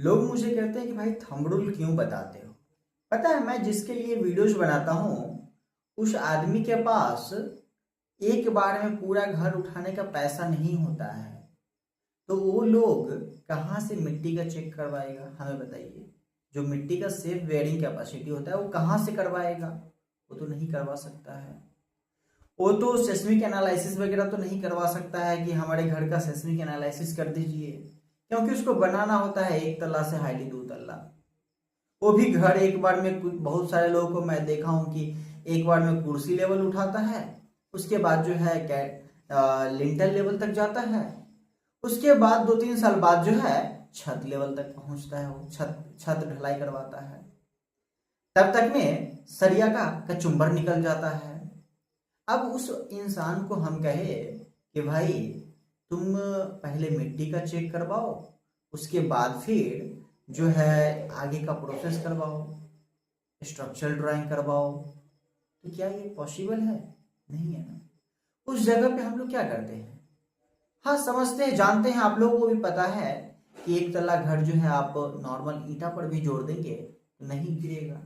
लोग मुझे कहते हैं कि भाई थंब रूल क्यों बताते हो। पता है, मैं जिसके लिए वीडियोस बनाता हूँ उस आदमी के पास एक बार में पूरा घर उठाने का पैसा नहीं होता है। तो वो लोग कहाँ से मिट्टी का चेक करवाएगा, हमें बताइए। जो मिट्टी का सेफ वेयरिंग कैपेसिटी होता है वो कहाँ से करवाएगा? वो तो नहीं करवा सकता है। वो तो सेस्मिक एनालिसिस वगैरह तो नहीं करवा सकता है कि हमारे घर का सेस्मिक एनालिसिस कर दीजिए, क्योंकि उसको बनाना होता है एक तल्ला से हाईली दो तल्ला। वो भी घर एक बार में बहुत सारे लोगों को मैं देखा हूँ कि एक बार में कुर्सी लेवल उठाता है, उसके बाद जो है लिंटर लेवल तक जाता है, उसके बाद 2-3 साल बाद जो है छत लेवल तक पहुंचता है। वो छत छत ढलाई करवाता है। तब तक में सरिया का कचुम्बर निकल जाता है। अब उस इंसान को हम कहे कि भाई तुम पहले मिट्टी का चेक करवाओ, उसके बाद फिर जो है आगे का प्रोसेस करवाओ, स्ट्रक्चरल ड्राइंग करवाओ, तो क्या ये पॉसिबल है? नहीं है ना। उस जगह पे हम लोग क्या करते हैं, हाँ समझते हैं, जानते हैं, आप लोगों को भी पता है कि एक तल्ला घर जो है आप नॉर्मल ईंटा पर भी जोड़ देंगे तो नहीं गिरेगा।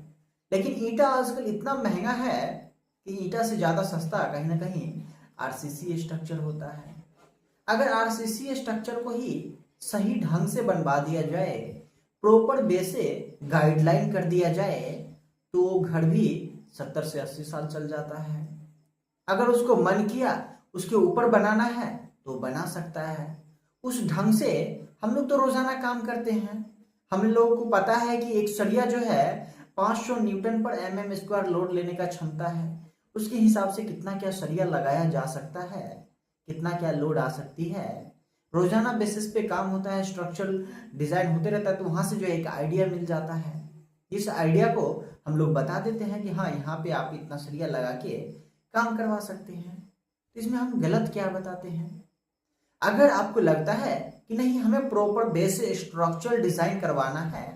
लेकिन ईंटा आजकल इतना महंगा है कि ईंटा से ज्यादा सस्ता कहीं ना कहीं आरसीसी स्ट्रक्चर होता है। अगर आरसीसी स्ट्रक्चर को ही सही ढंग से बनवा दिया जाए, प्रॉपर वे से गाइडलाइन कर दिया जाए, तो वो घर भी 70 से 80 साल चल जाता है। अगर उसको मन किया उसके ऊपर बनाना है तो बना सकता है। उस ढंग से हम लोग तो रोजाना काम करते हैं। हम लोगों को पता है कि एक सरिया जो है 500 न्यूटन पर एमएम स्क्वायर लोड लेने का क्षमता है। उसके हिसाब से कितना क्या सरिया लगाया जा सकता है, कितना क्या लोड आ सकती है। रोजाना बेसिस पे काम होता है, स्ट्रक्चरल डिजाइन होते रहता है, तो वहां से जो है एक आइडिया मिल जाता है। इस आइडिया को हम लोग बता देते हैं कि हाँ यहाँ पे आप इतना सरिया लगा के काम करवा सकते हैं। तो इसमें हम गलत क्या बताते हैं? अगर आपको लगता है कि नहीं हमें प्रॉपर बेस से स्ट्रक्चरल डिजाइन करवाना है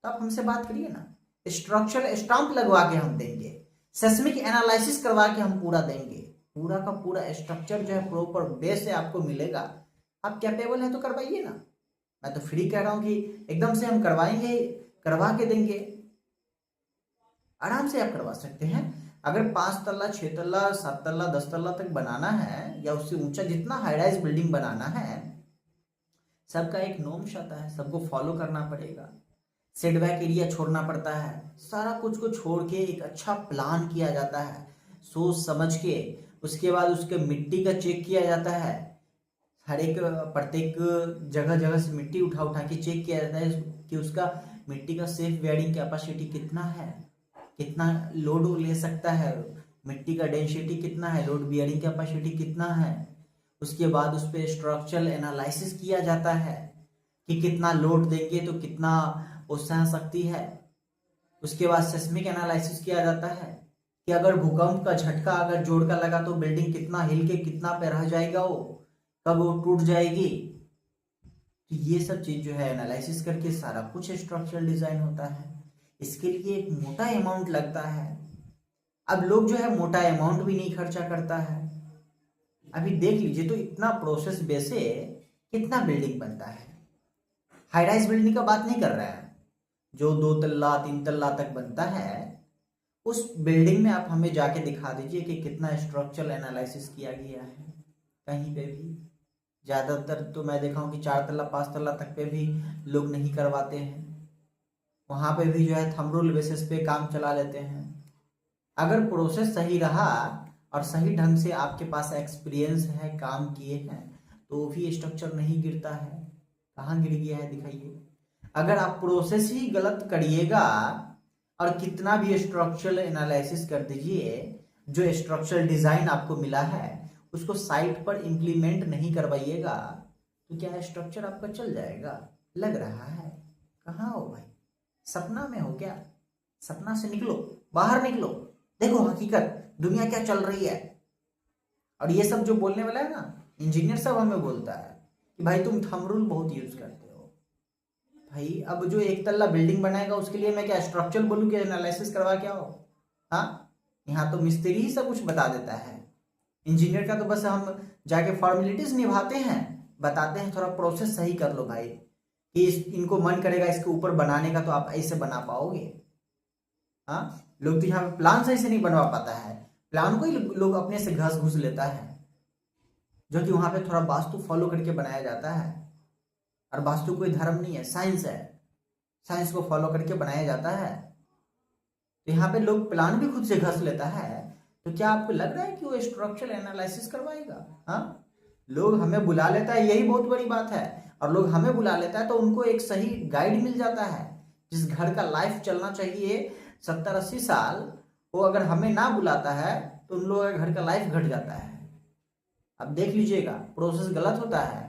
तो आप हमसे बात करिए ना। स्ट्रक्चरल स्टाम्प लगवा के हम देंगे, सेस्मिक एनालिसिस करवा के हम पूरा देंगे, पूरा का पूरा स्ट्रक्चर जो है प्रॉपर बेस से आपको मिलेगा। आप कैपेबल है तो करवाइए ना। मैं तो फ्री कह रहा हूं कि एकदम से हम करवाएंगे, करवा के देंगे। आराम से आप करवा सकते हैं। अगर 5 तल्ला 6 तल्ला 7 तल्ला 10 तल्ला तक बनाना है या उससे ऊंचा जितना हाईराइज बिल्डिंग बनाना है, सबका एक नॉर्म्स आता है, सबको फॉलो करना पड़ेगा। सेटबैक एरिया छोड़ना पड़ता है, सारा कुछ को छोड़ के एक अच्छा प्लान किया जाता है सोच समझ के। उसके बाद उसके मिट्टी का चेक किया जाता है। हर एक प्रत्येक जगह जगह से मिट्टी उठा उठा के चेक किया जाता है कि उसका मिट्टी का सेफ वेयरिंग कैपेसिटी कितना है, कितना लोड ले सकता है, मिट्टी का डेंसिटी कितना है, लोड बियरिंग कैपेसिटी कितना है। उसके बाद उस पर स्ट्रक्चरल एनालिसिस किया जाता है कि कितना लोड देंगे तो कितना वो सह सकती है। उसके बाद सेस्मिक एनालिसिस किया जाता है कि अगर भूकंप का झटका अगर जोड़ का लगा तो बिल्डिंग कितना हिल के कितना पे रह जाएगा, वो कब वो टूट जाएगी। तो ये सब चीज जो है एनालिसिस करके सारा कुछ स्ट्रक्चरल डिजाइन होता है। इसके लिए एक मोटा अमाउंट लगता है। अब लोग जो है मोटा अमाउंट भी नहीं खर्चा करता है। अभी देख लीजिए तो इतना प्रोसेस बेसे कितना बिल्डिंग बनता है। हाई राइज बिल्डिंग का बात नहीं कर रहा है, जो 2 तल्ला 3 तल्ला तक बनता है, उस बिल्डिंग में आप हमें जाके दिखा दीजिए कि कितना स्ट्रक्चरल एनालिसिस किया गया है। कहीं पे भी ज्यादातर तो मैं देखा हूँ कि 4 तल्ला 5 तल्ला तक पे भी लोग नहीं करवाते हैं। वहां पे भी जो है थंब रूल बेसिस पे काम चला लेते हैं। अगर प्रोसेस सही रहा और सही ढंग से आपके पास एक्सपीरियंस है, काम किए हैं, तो भी स्ट्रक्चर नहीं गिरता है। कहाँ गिर गया है दिखाइए। अगर आप प्रोसेस ही गलत करिएगा और कितना भी स्ट्रक्चरल एनालिसिस कर दीजिए, जो स्ट्रक्चरल डिजाइन आपको मिला है उसको साइट पर इंप्लीमेंट नहीं करवाइएगा, तो क्या स्ट्रक्चर आपका चल जाएगा? लग रहा है। कहाँ हो भाई, सपना में हो क्या? सपना से निकलो, बाहर निकलो, देखो हकीकत दुनिया क्या चल रही है। और ये सब जो बोलने वाला है ना, इंजीनियर सब हमें बोलता है कि भाई तुम थंब रूल बहुत यूज करते हो। भाई अब जो 1 तल्ला बिल्डिंग बनाएगा उसके लिए मैं क्या स्ट्रक्चर बोलूँ कि एनालिसिस करवा के आओ? हाँ, यहाँ तो मिस्त्री ही सब कुछ बता देता है। इंजीनियर का तो बस हम जाके फॉर्मेलिटीज निभाते हैं, बताते हैं थोड़ा प्रोसेस सही कर लो भाई, इनको मन करेगा इसके ऊपर बनाने का तो आप ऐसे बना पाओगे? हाँ, लोग तो यहाँ पे प्लान सही से नहीं बनवा पाता है, प्लान को ही लोग अपने से घस घुस लेता है, जो कि वहां पे थोड़ा वास्तु फॉलो करके बनाया जाता है। और वास्तु कोई धर्म नहीं है, साइंस है, साइंस को फॉलो करके बनाया जाता है। तो यहाँ पे लोग प्लान भी खुद से घस लेता है, तो क्या आपको लग रहा है कि वो स्ट्रक्चरल एनालिसिस करवाएगा? हाँ, लोग हमें बुला लेता है, यही बहुत बड़ी बात है। और लोग हमें बुला लेता है तो उनको एक सही गाइड मिल जाता है। जिस घर का लाइफ चलना चाहिए 70-80 साल, वो अगर हमें ना बुलाता है तो उन लोगों का घर का लाइफ घट जाता है। अब देख लीजिएगा, प्रोसेस गलत होता है।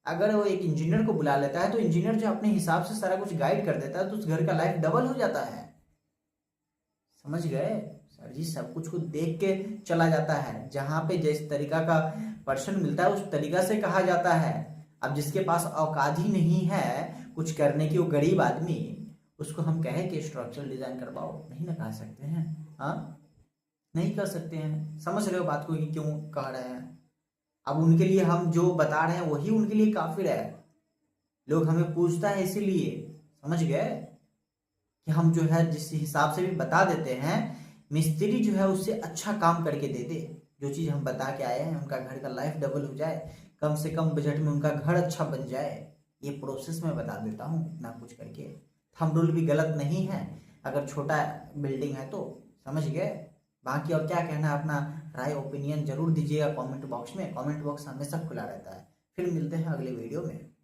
अगर वो एक इंजीनियर को बुला लेता है तो इंजीनियर जो अपने हिसाब से सारा कुछ गाइड कर देता है तो उस घर का लाइफ डबल हो जाता है। समझ गए सर जी? सब कुछ को देख के चला जाता है, जहां पे जिस तरीका का पर्सन मिलता है उस तरीका से कहा जाता है। अब जिसके पास औकात ही नहीं है कुछ करने की, वो गरीब आदमी, उसको हम कहे कि स्ट्रक्चरल डिजाइन करवाओ, नहीं ना कह सकते हैं? हाँ, नहीं कर सकते हैं। समझ रहे हो बात को कि क्यों कह रहे हैं? अब उनके लिए हम जो बता रहे हैं वही उनके लिए काफिर है। लोग हमें पूछता है इसीलिए, समझ गए, कि हम जो है जिस हिसाब से भी बता देते हैं, मिस्त्री जो है उससे अच्छा काम करके दे दे। जो चीज हम बता के आए हैं, उनका घर का लाइफ डबल हो जाए, कम से कम बजट में उनका घर अच्छा बन जाए, ये प्रोसेस मैं बता देता हूँ इतना कुछ करके। थंब रूल भी गलत नहीं है अगर छोटा बिल्डिंग है तो, समझ गए? बाकी और क्या कहना है, अपना राय ओपिनियन जरूर दीजिएगा कमेंट बॉक्स में। कमेंट बॉक्स हमेशा खुला रहता है। फिर मिलते हैं अगले वीडियो में।